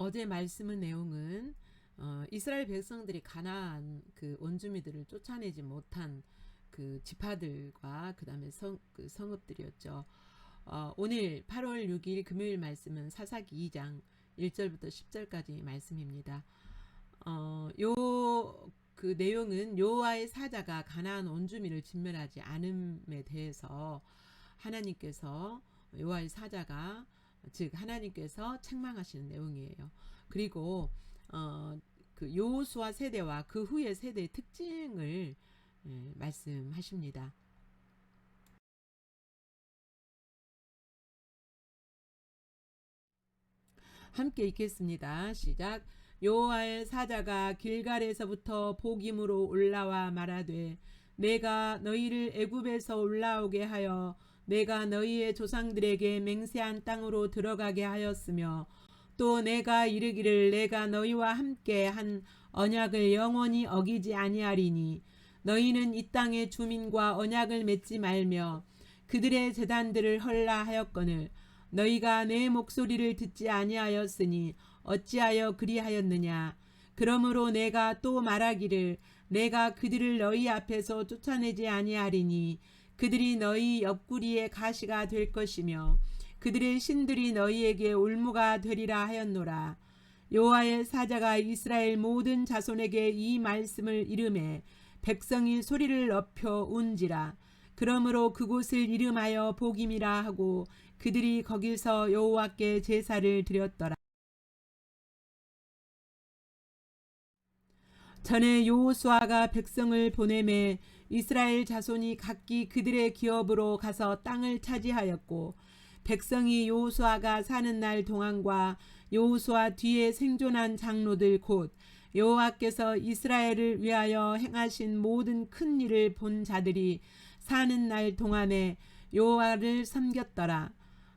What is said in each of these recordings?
어제 말씀의 내용은 이스라엘 백성들이 가나안 그 원주민들을 쫓아내지 못한 그 지파들과 그다음에 그 성읍들이었죠. 오늘 8월 6일 금요일 말씀은 사사기 2장 1절부터 10절까지 말씀입니다. 요 그 내용은 여호와의 사자가 가나안 원주민을 진멸하지 않음에 대해서 하나님께서 여호와의 사자가 즉 하나님께서 책망하시는 내용이에요. 그리고 그 여호수아 세대와 그 후의 세대의 특징을 말씀하십니다. 함께 읽겠습니다. 시작. 여호와의 사자가 길갈에서부터 복임으로 올라와 말하되 내가 너희를 애굽에서 올라오게 하여 내가 너희의 조상들에게 맹세한 땅으로 들어가게 하였으며 또 내가 이르기를 내가 너희와 함께 한 언약을 영원히 어기지 아니하리니 너희는 이 땅의 주민과 언약을 맺지 말며 그들의 제단들을 헐라 하였거늘 너희가 내 목소리를 듣지 아니하였으니 어찌하여 그리하였느냐. 그러므로 내가 또 말하기를 내가 그들을 너희 앞에서 쫓아내지 아니하리니 그들이 너희 옆구리의 가시가 될 것이며 그들의 신들이 너희에게 올무가 되리라 하였노라. 여호와의 사자가 이스라엘 모든 자손에게 이 말씀을 이르매 백성이 소리를 높여 운지라. 그러므로 그곳을 이름하여 복임이라 하고 그들이 거기서 여호와께 제사를 드렸더라. 전에 여호수아가 백성을 보내매 이스라엘 자손이 각기 그들의 기업으로 가서 땅을 차지하였고 백성이 여호수아가 사는 날 동안과 여호수아 뒤에 생존한 장로들 곧 여호와께서 이스라엘을 위하여 행하신 모든 큰 일을 본 자들이 사는 날 동안에 여호와를 섬겼더라.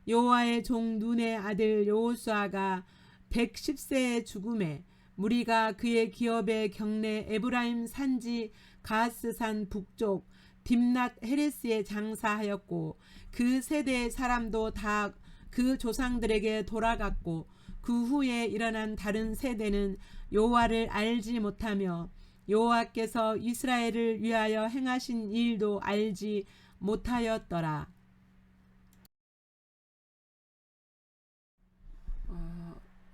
여호와의 종 눈의 아들 여호수아가 110세의 죽음에 무리가 그의 기업의 경내 에브라임 산지 가스산 북쪽 딥낫 헤레스에 장사하였고 그 세대의 사람도 다 그 조상들에게 돌아갔고 그 후에 일어난 다른 세대는 여호와를 알지 못하며 여호와께서 이스라엘을 위하여 행하신 일도 알지 못하였더라.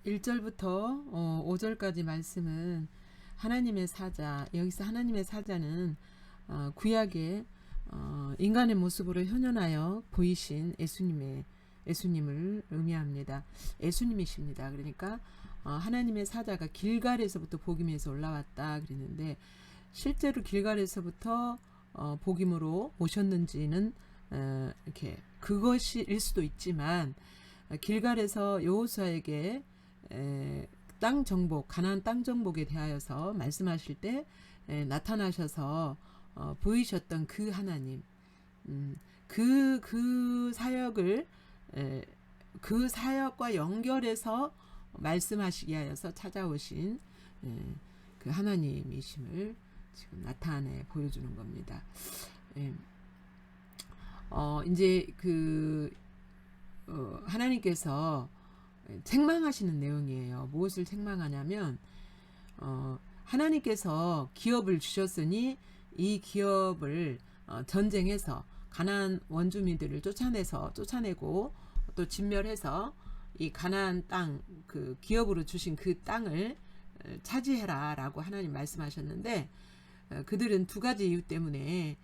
1절부터 5절까지 말씀은 하나님의 사자, 여기서 하나님의 사자는 구약의 인간의 모습으로 현현하여 보이신 예수님을 의미합니다. 예수님이십니다. 그러니까 하나님의 사자가 길갈에서부터 복임에서 올라왔다 그랬는데 실제로 길갈에서부터 복임으로 오셨는지는 이렇게 그것일 수도 있지만 길갈에서 여호수아에게 땅 정복, 가나안 땅 정복에 대하여서 말씀하실 때 나타나셔서 보이셨던 그 하나님, 그 사역을 그 사역과 연결해서 말씀하시게 하여서 찾아오신 그 하나님이심을 지금 나타내 보여주는 겁니다. 이제 하나님께서 책망하시는 내용이에요. 무엇을 책망하냐면 하나님께서 기업을 주셨으니 이 기업을 전쟁해서 가나안 원주민들을 쫓아내고 또 진멸해서 이 가나안 땅 그 기업으로 주신 그 땅을 차지해라라고 하나님 말씀하셨는데 그들은 두 가지 이유 때문에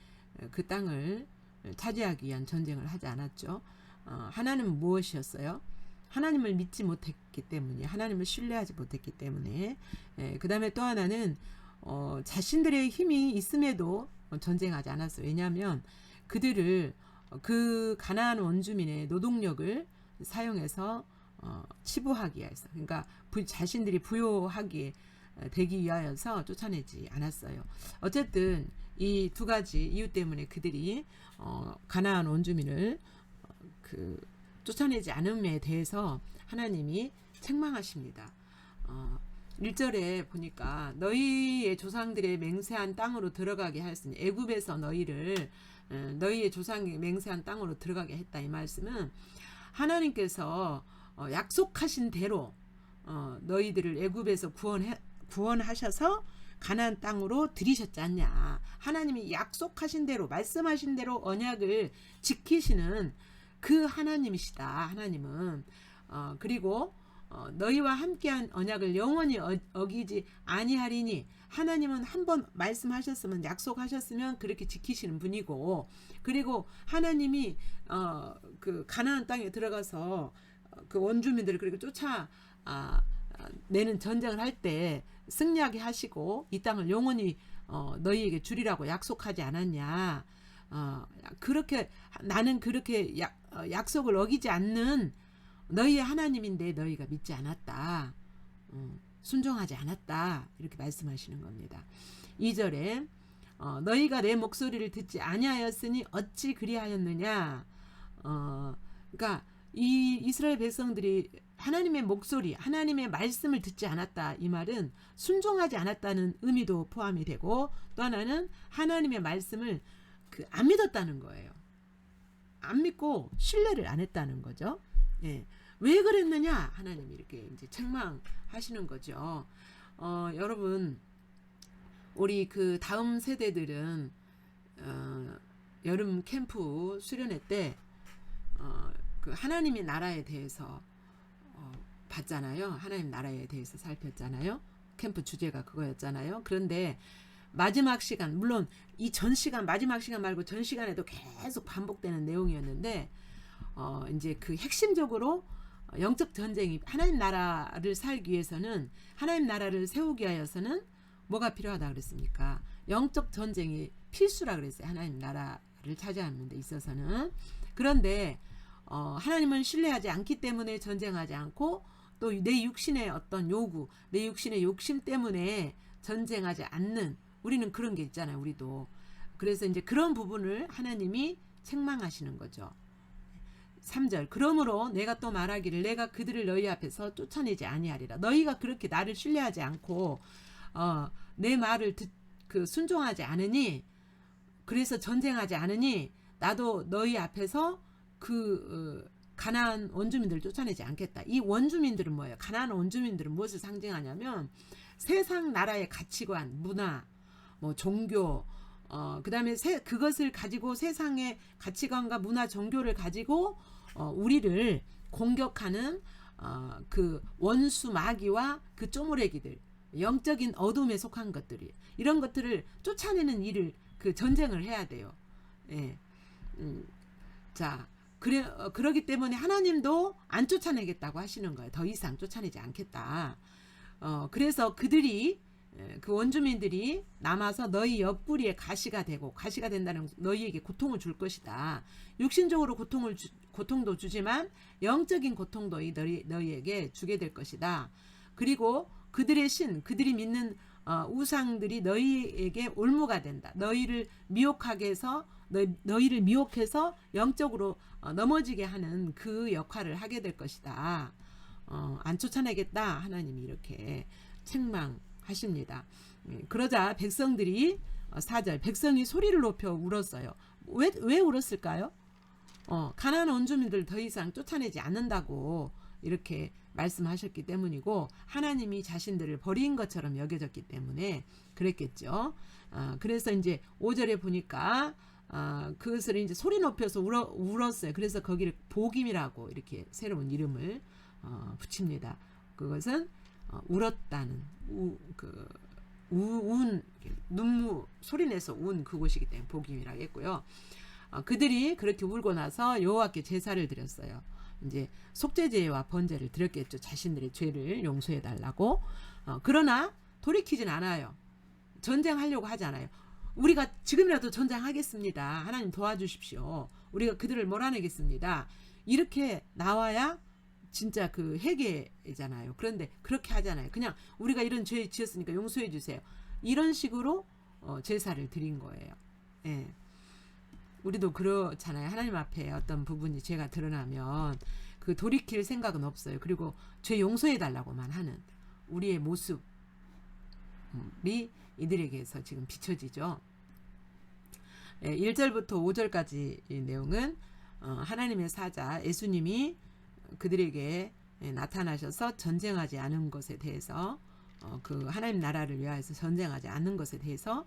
그 땅을 차지하기 위한 전쟁을 하지 않았죠. 하나는 무엇이었어요? 하나님을 믿지 못했기 때문에, 하나님을 신뢰하지 못했기 때문에. 그 다음에 또 하나는 자신들의 힘이 있음에도 전쟁하지 않았어요. 왜냐하면 그들을 그 가나안 원주민의 노동력을 사용해서 치부하기 위해서, 그러니까 자신들이 부요하게 되기 위하여서 쫓아내지 않았어요. 어쨌든 이 두 가지 이유 때문에 그들이 가나안 원주민을 쫓아내지 않음에 대해서 하나님이 책망하십니다. 1절에 보니까 너희의 조상들의 맹세한 땅으로 들어가게 하였으니 애굽에서 너희의 조상이 맹세한 땅으로 들어가게 했다. 이 말씀은 하나님께서 약속하신 대로 너희들을 애굽에서 구원하셔서 가나안 땅으로 들이셨지 않냐. 하나님이 약속하신 대로 말씀하신 대로 언약을 지키시는 그 하나님이시다. 하나님은 그리고 너희와 함께한 언약을 영원히 어기지 아니하리니 하나님은 한번 말씀하셨으면 약속하셨으면 그렇게 지키시는 분이고 그리고 하나님이 그 가나안 땅에 들어가서 그 원주민들을 그렇게 내는 전쟁을 할 때 승리하게 하시고 이 땅을 영원히 너희에게 주리라고 약속하지 않았냐. 그렇게 나는 그렇게 약속을 어기지 않는 너희의 하나님인데 너희가 믿지 않았다. 순종하지 않았다. 이렇게 말씀하시는 겁니다. 2절에 너희가 내 목소리를 듣지 아니하였으니 어찌 그리하였느냐. 그러니까 이 이스라엘 백성들이 하나님의 목소리, 하나님의 말씀을 듣지 않았다. 이 말은 순종하지 않았다는 의미도 포함이 되고 또 하나는 하나님의 말씀을 안 믿었다는 거예요. 안 믿고 신뢰를 안 했다는 거죠. 예. 왜 그랬느냐? 하나님이 이렇게 이제 책망하시는 거죠. 여러분, 우리 그 다음 세대들은 여름 캠프 수련회 때 그 하나님의 나라에 대해서 봤잖아요. 하나님 나라에 대해서 살폈잖아요. 캠프 주제가 그거였잖아요. 그런데 마지막 시간, 물론 이 전 시간, 마지막 시간 말고 전 시간에도 계속 반복되는 내용이었는데 이제 그 핵심적으로 영적 전쟁이 하나님 나라를 살기 위해서는 하나님 나라를 세우기 위해서는 뭐가 필요하다 그랬습니까? 영적 전쟁이 필수라 그랬어요. 하나님 나라를 차지하는 데 있어서는. 그런데 하나님은 신뢰하지 않기 때문에 전쟁하지 않고 또 내 육신의 어떤 요구, 내 육신의 욕심 때문에 전쟁하지 않는 우리는 그런 게 있잖아요. 우리도. 그래서 이제 그런 부분을 하나님이 책망하시는 거죠. 3절 그러므로 내가 또 말하기를 내가 그들을 너희 앞에서 쫓아내지 아니하리라. 너희가 그렇게 나를 신뢰하지 않고 내 말을 순종하지 않으니 그래서 전쟁하지 않으니 나도 너희 앞에서 가나안 원주민들을 쫓아내지 않겠다. 이 원주민들은 뭐예요? 가나안 원주민들은 무엇을 상징하냐면 세상 나라의 가치관, 문화, 뭐 종교, 그 다음에 그것을 가지고 세상의 가치관과 문화, 종교를 가지고 우리를 공격하는 그 원수 마귀와 그 쪼무레기들, 영적인 어둠에 속한 것들이 이런 것들을 쫓아내는 일을 전쟁을 해야 돼요. 예. 자. 그러기 때문에 하나님도 안 쫓아내겠다고 하시는 거예요. 더 이상 쫓아내지 않겠다. 그래서 그들이 그 원주민들이 남아서 너희 옆구리에 가시가 되고 가시가 된다는 너희에게 고통을 줄 것이다. 육신적으로 고통도 주지만 영적인 고통도 너희에게 주게 될 것이다. 그리고 그들의 그들이 믿는 우상들이 너희에게 올무가 된다. 너희를 미혹하게 해서 너희를 미혹해서 영적으로 넘어지게 하는 그 역할을 하게 될 것이다. 안 쫓아내겠다. 하나님이 이렇게 책망하십니다. 그러자 백성들이 4절 백성이 소리를 높여 울었어요. 왜 울었을까요? 가나안 원주민들 더 이상 쫓아내지 않는다고 이렇게 말씀하셨기 때문이고 하나님이 자신들을 버린 것처럼 여겨졌기 때문에 그랬겠죠. 그래서 이제 5절에 보니까 그것을 이제 소리 높여서 울었어요. 그래서 거기를 복임이라고 이렇게 새로운 이름을 붙입니다. 그것은 울었다는 눈물 소리내서 운 그곳이기 때문에 복임이라고 했고요. 그들이 그렇게 울고 나서 여호와께 제사를 드렸어요. 이제 속죄제와 번제를 드렸겠죠. 자신들의 죄를 용서해 달라고. 그러나 돌이키진 않아요. 전쟁하려고 하잖아요. 우리가 지금이라도 전쟁하겠습니다. 하나님 도와주십시오. 우리가 그들을 몰아내겠습니다. 이렇게 나와야 진짜 그 회개잖아요. 그런데 그렇게 하잖아요. 그냥 우리가 이런 죄 지었으니까 용서해 주세요. 이런 식으로 제사를 드린 거예요. 예. 우리도 그렇잖아요. 하나님 앞에 어떤 부분이 죄가 드러나면 그 돌이킬 생각은 없어요. 그리고 죄 용서해 달라고만 하는 우리의 모습이 이들에게서 지금 비춰지죠. 1절부터 5절까지 이 내용은 하나님의 사자 예수님이 그들에게 나타나셔서 전쟁하지 않은 것에 대해서 그 하나님 나라를 위하여서 전쟁하지 않는 것에 대해서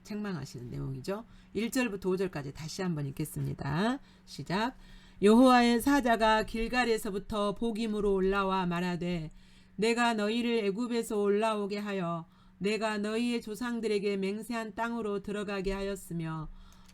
책망하시는 내용이죠. 1절부터 5절까지 다시 한번 읽겠습니다. 시작. 여호와의 사자가 길갈에서부터 복임으로 올라와 말하되 내가 너희를 애굽에서 올라오게 하여 내가 너희의 조상들에게 맹세한 땅으로 들어가게 하였으며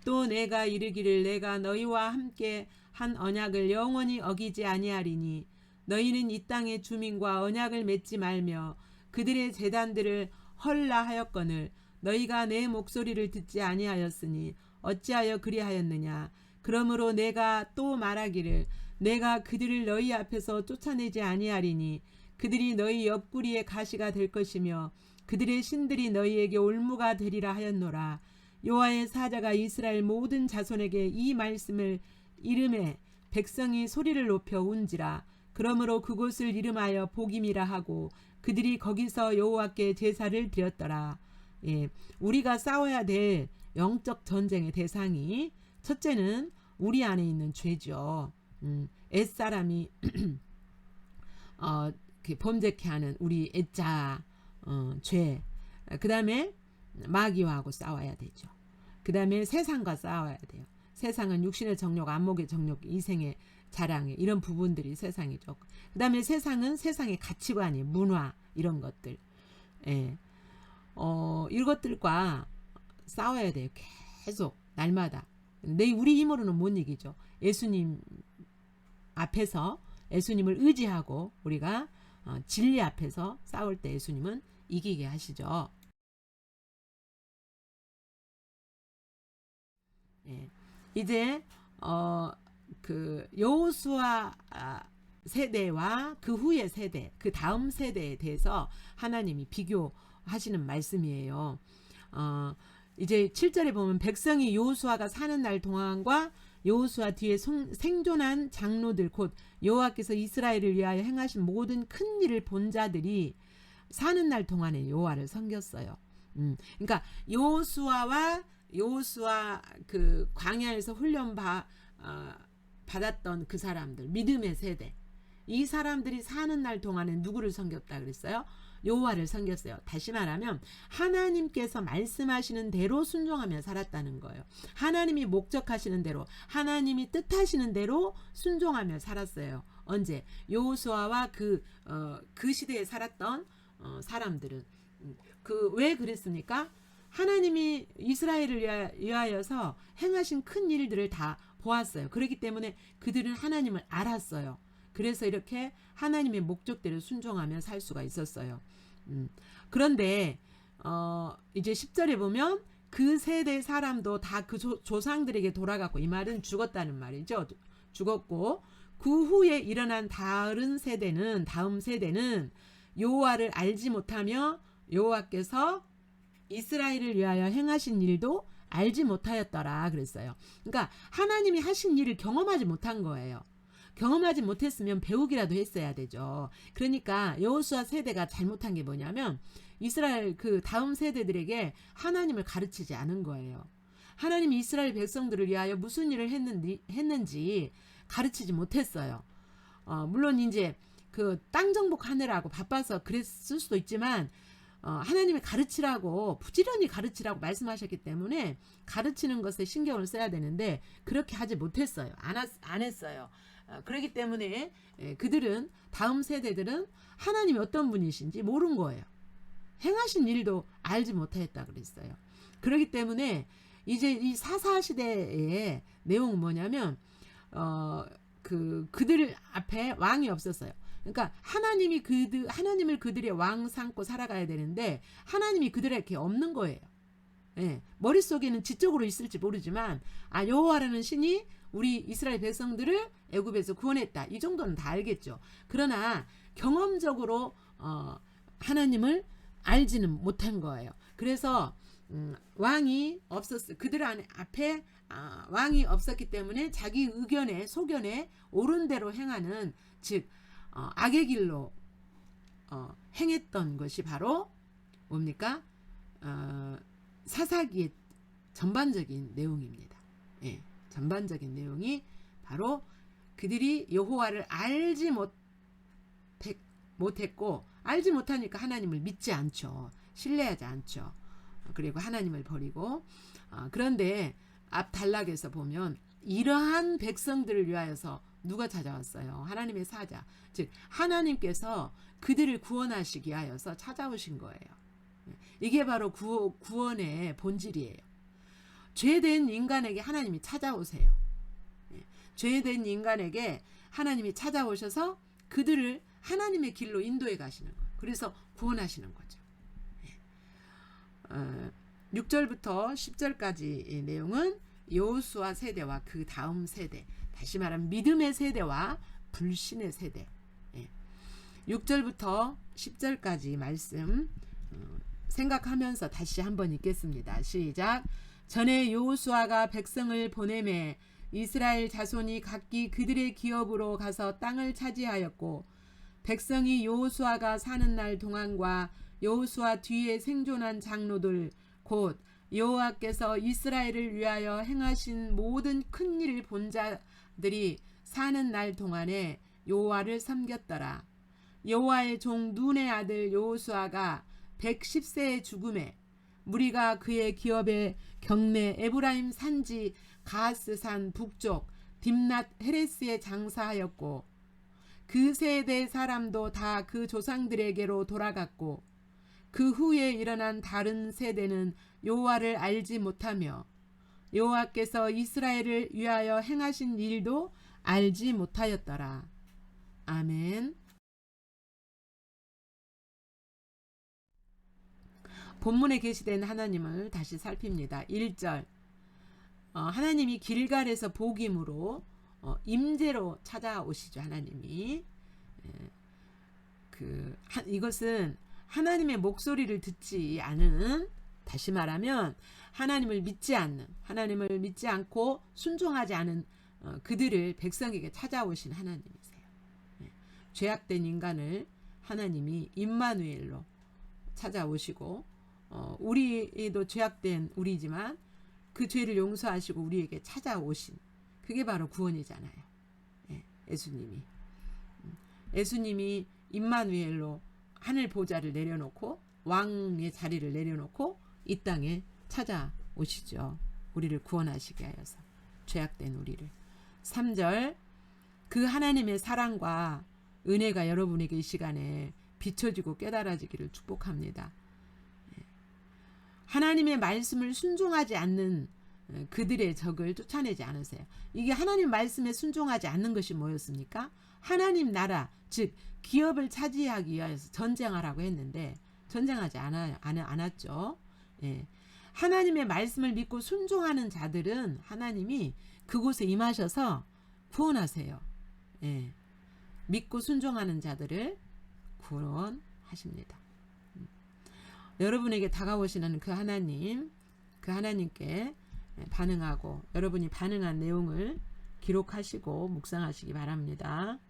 또 내가 이르기를 내가 너희와 함께 한 언약을 영원히 어기지 아니하리니 너희는 이 땅의 주민과 언약을 맺지 말며 그들의 제단들을 헐라 하였거늘 너희가 내 목소리를 듣지 아니하였으니 어찌하여 그리하였느냐. 그러므로 내가 또 말하기를 내가 그들을 너희 앞에서 쫓아내지 아니하리니 그들이 너희 옆구리의 가시가 될 것이며 그들의 신들이 너희에게 올무가 되리라 하였노라. 여호와의 사자가 이스라엘 모든 자손에게 이 말씀을 이름에 백성이 소리를 높여 운지라. 그러므로 그곳을 이름하여 복임이라 하고 그들이 거기서 여호와께 제사를 드렸더라. 우리가 싸워야 될 영적 전쟁의 대상이 첫째는 우리 안에 있는 죄죠. 옛사람이 범죄케 하는 우리 애자 죄. 그 다음에 마귀와하고 싸워야 되죠. 그 다음에 세상과 싸워야 돼요. 세상은 육신의 정욕, 안목의 정욕, 이생의 자랑에 이런 부분들이 세상이죠. 그 다음에 세상은 세상의 가치관이 문화 이런 것들. 이것들과 싸워야 돼요. 계속 날마다. 우리 힘으로는 못 이기죠. 예수님 앞에서 예수님을 의지하고 우리가 진리 앞에서 싸울 때 예수님은 이기게 하시죠. 이제 그 여호수아 세대와 그 후의 세대, 그 다음 세대에 대해서 하나님이 비교하시는 말씀이에요. 이제 7절에 보면 백성이 여호수아가 사는 날 동안과 여호수아 뒤에 생존한 장로들 곧 여호와께서 이스라엘을 위하여 행하신 모든 큰 일을 본 자들이 사는 날 동안에 여호와를 섬겼어요. 그러니까 여호수아 그 광야에서 훈련 받았던 그 사람들, 믿음의 세대, 이 사람들이 사는 날 동안에 누구를 섬겼다 그랬어요? 여호와를 섬겼어요. 다시 말하면 하나님께서 말씀하시는 대로 순종하며 살았다는 거예요. 하나님이 목적하시는 대로, 하나님이 뜻하시는 대로 순종하며 살았어요. 언제? 여호수아와 그 시대에 살았던 사람들은 왜 그랬습니까? 하나님이 이스라엘을 위하여서 행하신 큰 일들을 다 보았어요. 그렇기 때문에 그들은 하나님을 알았어요. 그래서 이렇게 하나님의 목적대로 순종하며 살 수가 있었어요. 그런데 이제 10절에 보면 그 세대 사람도 다 그 조상들에게 돌아갔고, 이 말은 죽었다는 말이죠. 죽었고 그 후에 일어난 다음 세대는 여호와를 알지 못하며 여호와께서 이스라엘을 위하여 행하신 일도 알지 못하였더라 그랬어요. 그러니까 하나님이 하신 일을 경험하지 못한 거예요. 경험하지 못했으면 배우기라도 했어야 되죠. 그러니까 여호수아 세대가 잘못한 게 뭐냐면 이스라엘 그 다음 세대들에게 하나님을 가르치지 않은 거예요. 하나님이 이스라엘 백성들을 위하여 무슨 일을 했는지 가르치지 못했어요. 물론 이제 그 땅 정복하느라고 바빠서 그랬을 수도 있지만 하나님이 가르치라고 부지런히 가르치라고 말씀하셨기 때문에 가르치는 것에 신경을 써야 되는데 그렇게 하지 못했어요. 안 했어요. 그렇기 때문에 그들은 다음 세대들은 하나님이 어떤 분이신지 모른 거예요. 행하신 일도 알지 못했다 그랬어요. 그렇기 때문에 이제 이 사사시대의 내용은 뭐냐면 그들 앞에 왕이 없었어요. 그러니까 하나님을 그들의 왕 삼고 살아가야 되는데 하나님이 그들에게 없는 거예요. 머릿속에는 지적으로 있을지 모르지만 여호와라는 신이 우리 이스라엘 백성들을 애굽에서 구원했다. 이 정도는 다 알겠죠. 그러나 경험적으로 하나님을 알지는 못한 거예요. 그래서 왕이 없었어요. 그들 앞에 왕이 없었기 때문에 자기 의견에 소견에 옳은 대로 행하는 즉 악의 길로 행했던 것이 바로 뭡니까? 사사기의 전반적인 내용입니다. 전반적인 내용이 바로 그들이 여호와를 알지 못했고 알지 못하니까 하나님을 믿지 않죠. 신뢰하지 않죠. 그리고 하나님을 버리고 그런데 앞 단락에서 보면 이러한 백성들을 위하여서 누가 찾아왔어요? 하나님의 사자. 즉 하나님께서 그들을 구원하시기 위하여서 찾아오신 거예요. 이게 바로 구원의 본질이에요. 죄된 인간에게 하나님이 찾아오세요. 죄된 인간에게 하나님이 찾아오셔서 그들을 하나님의 길로 인도해 가시는 거예요. 그래서 구원하시는 거죠. 6절부터 10절까지 내용은 여호수아 세대와 그 다음 세대, 다시 말하면 믿음의 세대와 불신의 세대. 6절부터 10절까지 말씀 생각하면서 다시 한번 읽겠습니다. 시작. 전에 여호수아가 백성을 보내매 이스라엘 자손이 각기 그들의 기업으로 가서 땅을 차지하였고 백성이 여호수아가 사는 날 동안과 여호수아 뒤에 생존한 장로들 곧 여호와께서 이스라엘을 위하여 행하신 모든 큰 일을 본 자들이 사는 날 동안에 여호와를 섬겼더라. 여호와의 종 눈의 아들 여호수아가 110세의 죽음에 무리가 그의 기업에 경내 에브라임 산지 가스산 북쪽 딥낫 헤레스에 장사하였고 그 세대 사람도 다 그 조상들에게로 돌아갔고 그 후에 일어난 다른 세대는 여호와를 알지 못하며 여호와께서 이스라엘을 위하여 행하신 일도 알지 못하였더라. 아멘. 본문에 계시된 하나님을 다시 살핍니다. 1절 하나님이 길갈에서 복임으로 임재로 찾아오시죠. 하나님이 이것은 하나님의 목소리를 듣지 않은, 다시 말하면 하나님을 믿지 않고 순종하지 않은 그들을 백성에게 찾아오신 하나님이세요. 죄악된 인간을 하나님이 임마누엘로 찾아오시고 우리도 죄악된 우리지만 그 죄를 용서하시고 우리에게 찾아오신, 그게 바로 구원이잖아요. 예수님이 임마누엘로 하늘 보좌를 내려놓고 왕의 자리를 내려놓고 이 땅에 찾아오시죠. 우리를 구원하시게 하여서, 죄악된 우리를. 3절 그 하나님의 사랑과 은혜가 여러분에게 이 시간에 비춰지고 깨달아지기를 축복합니다. 하나님의 말씀을 순종하지 않는 그들의 적을 쫓아내지 않으세요. 이게 하나님 말씀에 순종하지 않는 것이 뭐였습니까? 하나님 나라, 즉 기업을 차지하기 위해서 전쟁하라고 했는데 전쟁하지 않았죠. 하나님의 말씀을 믿고 순종하는 자들은 하나님이 그곳에 임하셔서 구원하세요. 믿고 순종하는 자들을 구원하십니다. 여러분에게 다가오시는 그 하나님께 반응하고 여러분이 반응한 내용을 기록하시고 묵상하시기 바랍니다.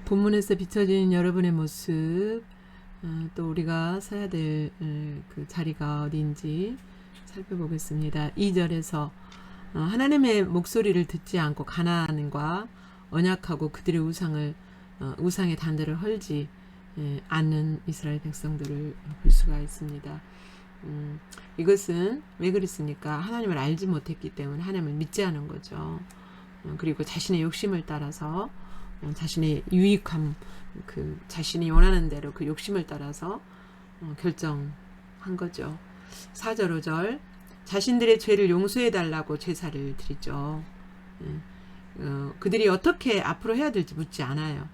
본문에서 비춰진 여러분의 모습, 또 우리가 서야 될 그 자리가 어디인지 살펴보겠습니다. 2절에서 하나님의 목소리를 듣지 않고 가나안과 언약하고 그들의 우상의 단들을 헐지 않는 이스라엘 백성들을 볼 수가 있습니다. 이것은 왜 그랬습니까? 하나님을 알지 못했기 때문에 하나님을 믿지 않은 거죠. 그리고 자신의 욕심을 따라서 자신의 유익함, 그 자신이 원하는 대로 그 욕심을 따라서 결정한 거죠. 4절 5절 자신들의 죄를 용서해 달라고 제사를 드리죠. 그들이 어떻게 앞으로 해야 될지 묻지 않아요.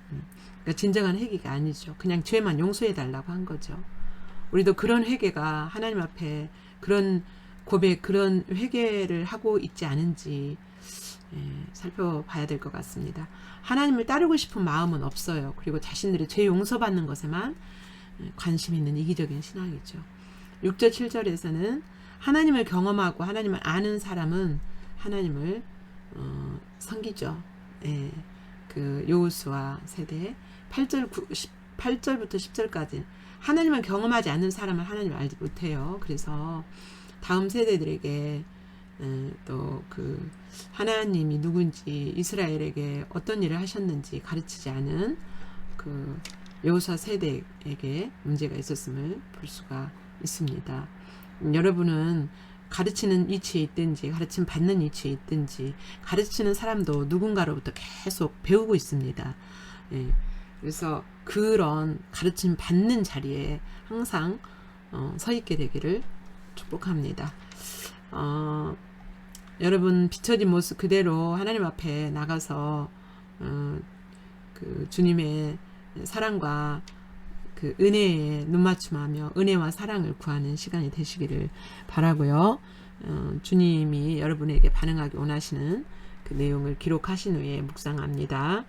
그러니까 진정한 회개가 아니죠. 그냥 죄만 용서해 달라고 한 거죠. 우리도 그런 회개가 하나님 앞에 그런 고백, 그런 회개를 하고 있지 않은지 살펴봐야 될 것 같습니다. 하나님을 따르고 싶은 마음은 없어요. 그리고 자신들의 죄 용서받는 것에만 관심 있는 이기적인 신앙이죠. 6절 7절에서는 하나님을 경험하고 하나님을 아는 사람은 하나님을 섬기죠. 그 여호수아 세대 8절부터 10절까지 하나님을 경험하지 않는 사람은 하나님을 알지 못해요. 그래서 다음 세대들에게 또 그 하나님이 누군지 이스라엘에게 어떤 일을 하셨는지 가르치지 않은 그 여호수아 세대에게 문제가 있었음을 볼 수가 있습니다. 여러분은 가르치는 위치에 있든지 가르침 받는 위치에 있든지 가르치는 사람도 누군가로부터 계속 배우고 있습니다. 그래서 그런 가르침 받는 자리에 항상 서 있게 되기를 축복합니다. 여러분 비춰진 모습 그대로 하나님 앞에 나가서 그 주님의 사랑과 그 은혜에 눈맞춤하며 은혜와 사랑을 구하는 시간이 되시기를 바라고요. 주님이 여러분에게 반응하기 원하시는 그 내용을 기록하신 후에 묵상합니다.